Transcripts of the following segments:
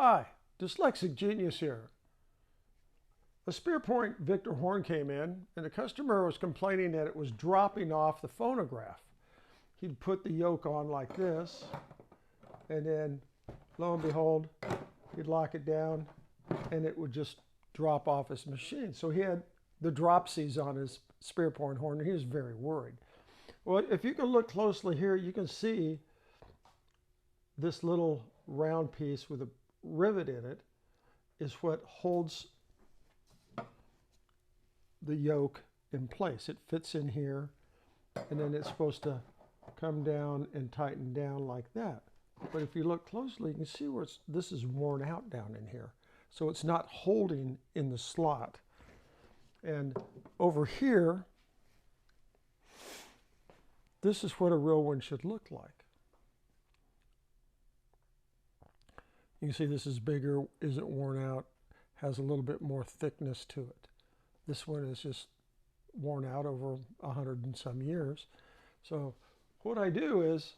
Hi, Dyslexic Genius here. A Spearpoint Victor horn came in, and the customer was complaining that it was dropping off the phonograph. He'd put the yoke on like this, and then, lo and behold, he'd lock it down, and it would just drop off his machine. So he had the dropsies on his Spearpoint horn, and he was very worried. Well, if you can look closely here, you can see this little round piece with a rivet in it is what holds the yoke in place. It fits in here, and then it's supposed to come down and tighten down like that. But if you look closely, you can see where this is worn out down in here. So it's not holding in the slot. And over here, this is what a real one should look like. You can see this is bigger, isn't worn out, has a little bit more thickness to it. This one is just worn out over 100 and some years. So what I do is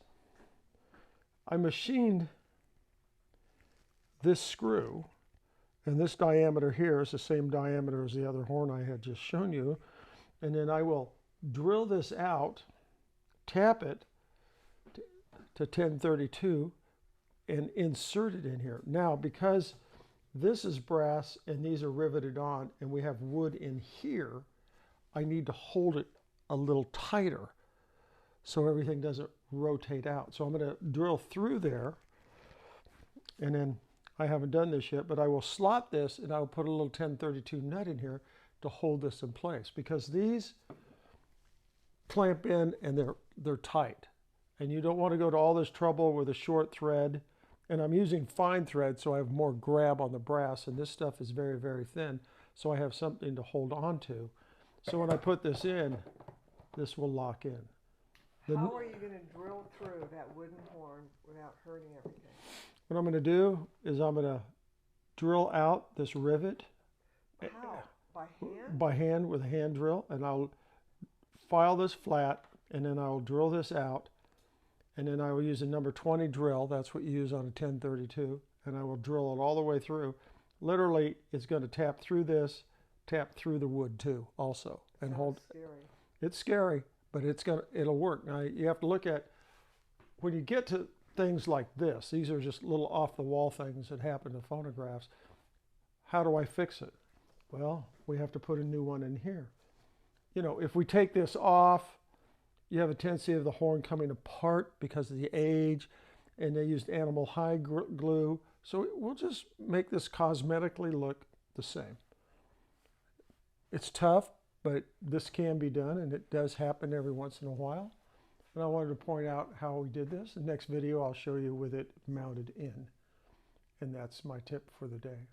I machined this screw, and this diameter here is the same diameter as the other horn I had just shown you. And then I will drill this out, tap it to 1032, and insert it in here. Now, because this is brass and these are riveted on and we have wood in here, I need to hold it a little tighter so everything doesn't rotate out. So I'm going to drill through there, and then I haven't done this yet, but I will slot this and I'll put a little 1032 nut in here to hold this in place, because these clamp in and they're tight. And you don't want to go to all this trouble with a short thread. And I'm using fine thread, so I have more grab on the brass, and this stuff is very, very thin, so I have something to hold on to. So when I put this in, this will lock in. How are you going to drill through that wooden horn without hurting everything? What I'm going to do is I'm going to drill out this rivet. How? By hand? By hand, with a hand drill, and I'll file this flat, and then I'll drill this out. And then I will use a number 20 drill. That's what you use on a 1032. And I will drill it all the way through. Literally, it's going to tap through this, tap through the wood too, also. And hold. Scary. It's scary, but it'll work. Now, you have to look at, when you get to things like this, these are just little off-the-wall things that happen to phonographs. How do I fix it? Well, we have to put a new one in here. You know, if we take this off, you have a tendency of the horn coming apart because of the age, and they used animal hide glue. So we'll just make this cosmetically look the same. It's tough, but this can be done, and it does happen every once in a while. And I wanted to point out how we did this. The next video I'll show you with it mounted in. And that's my tip for the day.